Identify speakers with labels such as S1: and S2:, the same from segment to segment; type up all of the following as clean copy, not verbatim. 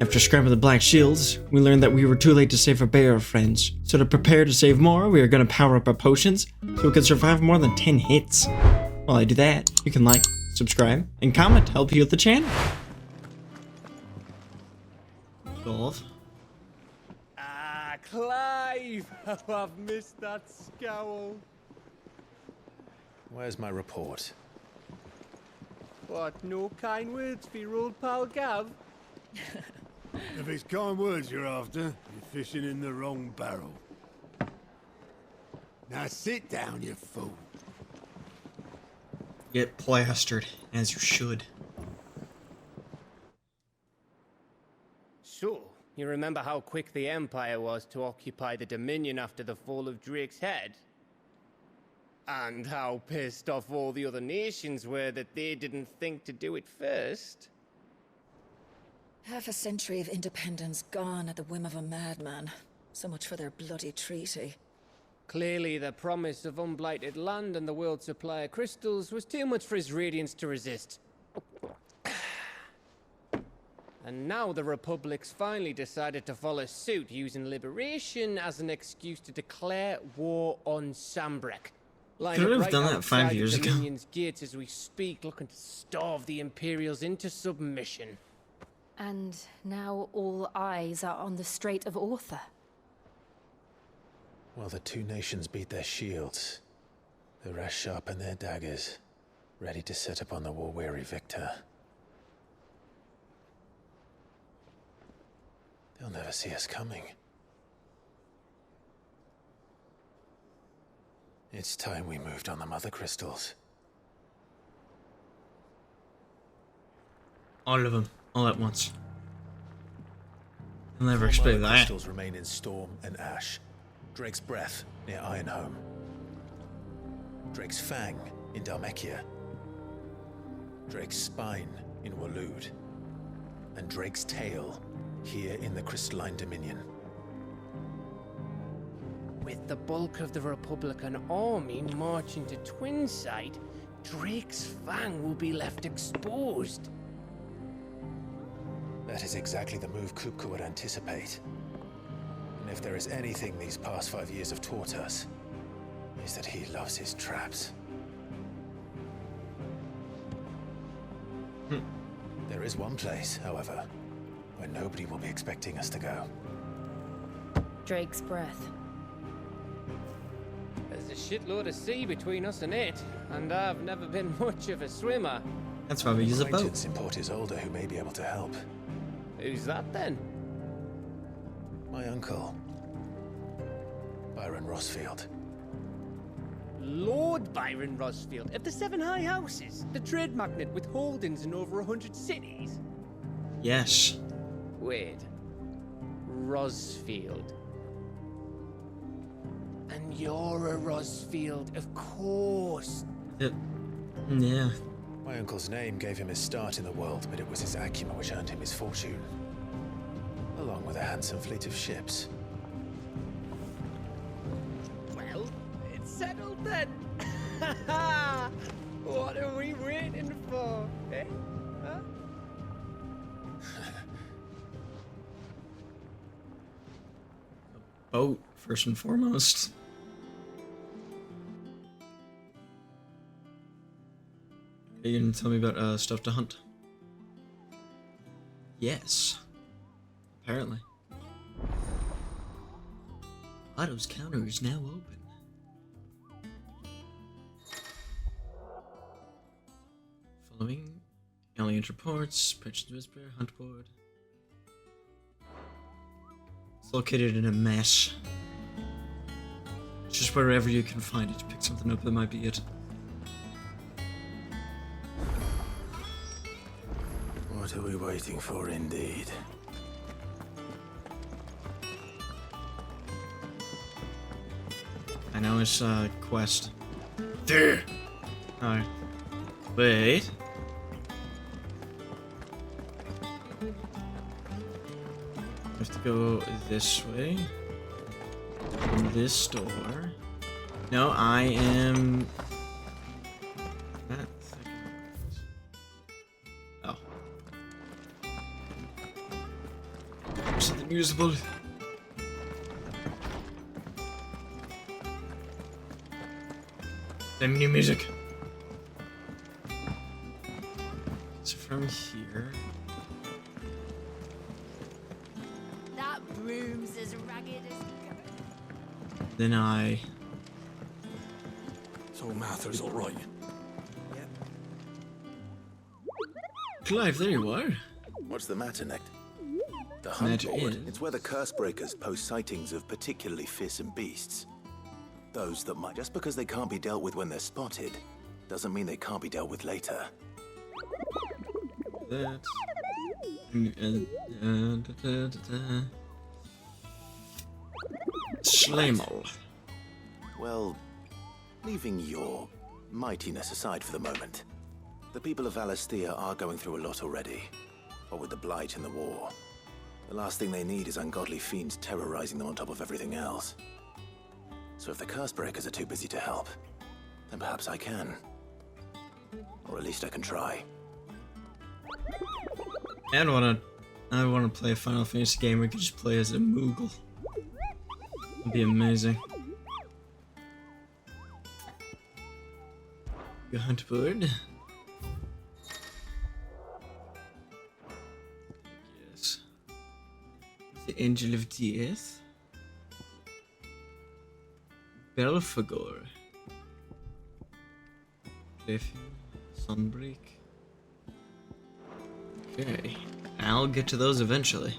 S1: After scrapping the Black Shields, we learned that we were too late to save our bear friends. So to prepare to save more, we are going to power up our potions so we can survive more than 10 hits. While I do that, you can like, subscribe, and comment to help heal the channel. Golf.
S2: Ah, Clive! How I've missed that scowl.
S3: Where's my report?
S2: What, no kind words for your old pal Gav?
S4: If it's kind words you're after, you're fishing in the wrong barrel. Now sit down, you fool.
S1: Get plastered, as you should.
S2: So, you remember how quick the Empire was to occupy the Dominion after the fall of Drake's head? And how pissed off all the other nations were that they didn't think to do it first?
S5: Half a century of independence gone at the whim of a madman. So much for their bloody treaty.
S2: Clearly, the promise of unblighted land and the world's supply of crystals was too much for his radiance to resist. And now the Republic's finally decided to follow suit, using liberation as an excuse to declare war on Sambrek.
S1: Couldn't have done that 5 years ago.
S2: Dominion's gates as we speak, looking to starve the Imperials into submission.
S6: And now all eyes are on the Strait of Author.
S3: While the two nations beat their shields, the rest sharpen their daggers, ready to set upon the war-weary victor. They'll never see us coming. It's time we moved on the Mother Crystals.
S1: All of them, all at once. I'll never
S3: Four
S1: expect
S3: Mother
S1: that.
S3: Crystals remain in Storm and Ash. Drake's Breath near Ironhome. Drake's Fang in Dhalmekia. Drake's Spine in Waloed. And Drake's Tail here in the Crystalline Dominion.
S2: With the bulk of the Republican army marching to Twinside, Drake's Fang will be left exposed.
S3: That is exactly the move Kupka would anticipate. And if there is anything these past 5 years have taught us, is that he loves his traps. There is one place, however, where nobody will be expecting us to go.
S6: Drake's Breath.
S2: There's a shitload of sea between us and it, and I've never been much of a swimmer.
S1: That's why we use a boat.
S3: Acquaintance in Port Isolde who may be able to help.
S2: Who's that then?
S3: My uncle, Byron Rosfield.
S2: Lord Byron Rosfield of the Seven High Houses, the trade magnate with holdings in over 100 cities.
S1: Yes.
S2: Wait, Rosfield. And you're a Rosfield, of course.
S1: Yeah.
S3: My uncle's name gave him his start in the world, but it was his acumen which earned him his fortune. Along with a handsome fleet of ships.
S2: Well, it's settled then. What are we waiting for, eh? Huh?
S1: Boat, first and foremost. Are you gonna tell me about stuff to hunt? Yes. Apparently. Otto's counter is now open. Following Alliance reports, Purchase Whisper, Hunt Board. It's located in a mess. Just wherever you can find it, pick something up that might be it.
S4: What are we waiting for, indeed?
S1: I know it's quest. There. Alright. Wait. I have to go this way. In this door. No, I am. Oh. Usable. Play new music. So from here.
S7: That broom's as ragged as...
S1: Then I.
S3: So Mather's all right.
S1: Clive, there you are.
S8: What's the matter, Nect? The
S1: Matter
S8: hunt board.
S1: is-
S8: It's where the curse breakers post sightings of particularly fearsome beasts. Those that might... Just because they can't be dealt with when they're spotted, doesn't mean they can't be dealt with later.
S1: That. Slamel.
S8: Well, leaving your mightiness aside for the moment, the people of Valisthea are going through a lot already. What with the Blight and the war, the last thing they need is ungodly fiends terrorizing them on top of everything else. So if the curse breakers are too busy to help, then perhaps I can. Or at least I can try.
S1: I wanna play a Final Fantasy game where we could just play as a Moogle. That'd be amazing. Go hunt bird. Yes. The Angel of Death. Belphegor. Cliff. Sunbreak. Okay. I'll get to those eventually.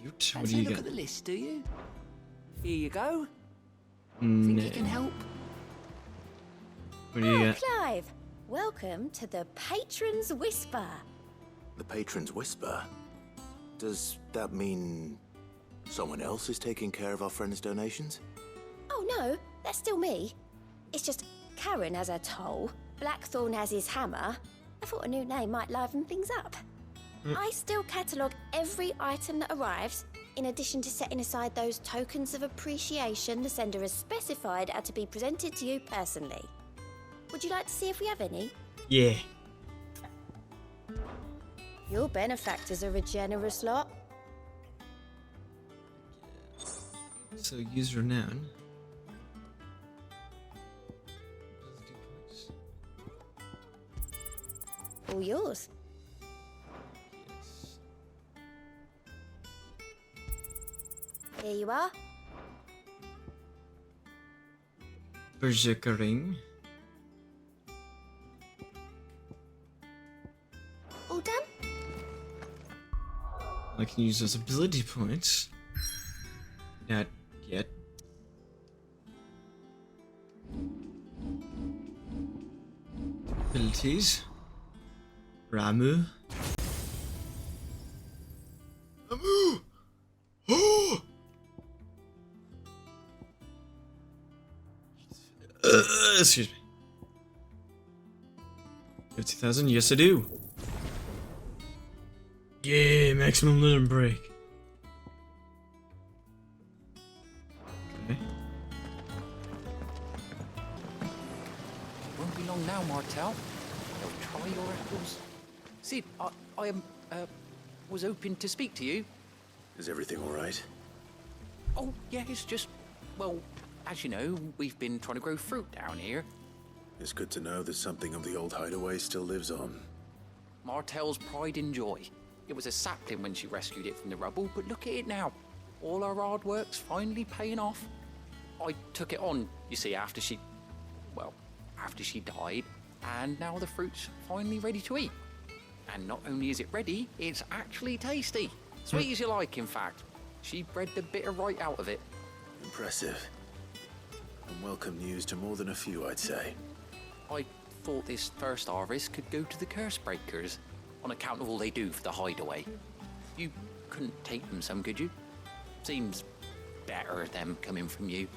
S1: What do
S9: Fancy
S1: you
S9: a look
S1: got?
S9: at the list, do you? Here you go.
S1: No.
S9: Think you can help?
S1: What do you got?
S7: Clive, welcome to the Patron's Whisper.
S8: The Patron's Whisper? Does that mean someone else is taking care of our friend's donations?
S7: Oh no, that's still me. It's just Karen has her toll, Blackthorn has his hammer. I thought a new name might liven things up. I still catalogue every item that arrives, in addition to setting aside those tokens of appreciation the sender has specified are to be presented to you personally. Would you like to see if we have any?
S1: Yeah.
S7: Your benefactors are a generous lot.
S1: So use renown.
S7: All yours.
S1: Yes.
S7: Here you are.
S1: Berserker ring.
S7: All done?
S1: I can use those ability points. Not yet. Abilities. Ramu. Ramu! Oh! Excuse me. 50,000? Yes, I do. Yeah, maximum limit break. Okay.
S9: Won't be long now, Martel. They'll try your apples. Sid, I was hoping to speak to you.
S8: Is everything all right?
S9: Oh, yeah, it's just, well, as you know, we've been trying to grow fruit down here.
S8: It's good to know that something of the old hideaway still lives on.
S9: Martel's pride and joy. It was a sapling when she rescued it from the rubble, but look at it now. All our hard work's finally paying off. I took it on, you see, after she died, and now the fruit's finally ready to eat. And not only is it ready, it's actually tasty. Sweet as you like, in fact. She bred the bitter right out of it.
S8: Impressive. And welcome news to more than a few, I'd say.
S9: I thought this first harvest could go to the curse breakers, on account of all they do for the hideaway. You couldn't take them some, could you? Seems better them coming from you.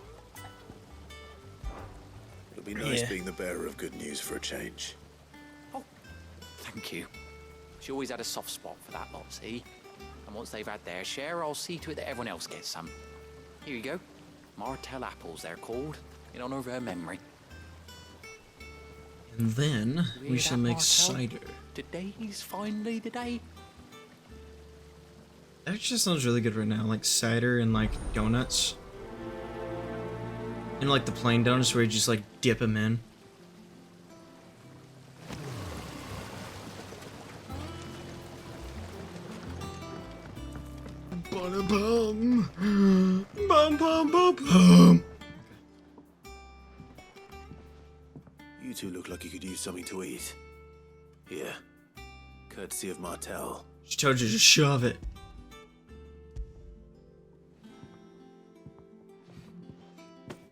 S8: It'll be nice
S1: Yeah.
S8: being the bearer of good news for a change.
S9: Oh, thank you. She always had a soft spot for that lot, see? And once they've had their share, I'll see to it that everyone else gets some. Here you go. Martel apples, they're called, in honor of her memory.
S1: And then
S9: You
S1: we
S9: hear
S1: shall
S9: that,
S1: make
S9: Martel?
S1: cider.
S9: Today's finally the day.
S1: That just sounds really good right now, like cider and like donuts. And like the plain donuts where you just like dip them in. Ba-da-bum. Bum, bum, bum, bum.
S8: You two look like you could use something to eat. Here. Courtesy of Martel.
S1: She told you to shove it.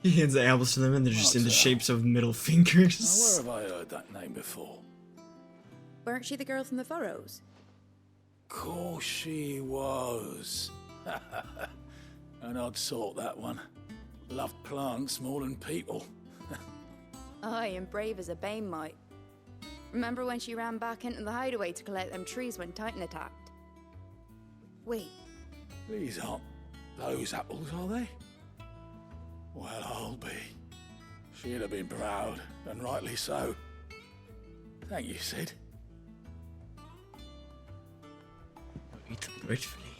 S1: He hands the apples to them and they're just in the shapes of middle fingers.
S3: Now, where have I heard that name before?
S10: Weren't she the girl from the Furrows?
S3: Course she was. An odd sort, that one. Loved plants more than people.
S10: Aye, and brave as a bane might. Remember when she ran back into the hideaway to collect them trees when Titan attacked? Wait,
S3: These aren't those apples, are they? Well, I'll be. She'd have been proud, and rightly so. Thank you, Sid.
S1: Eat them gratefully.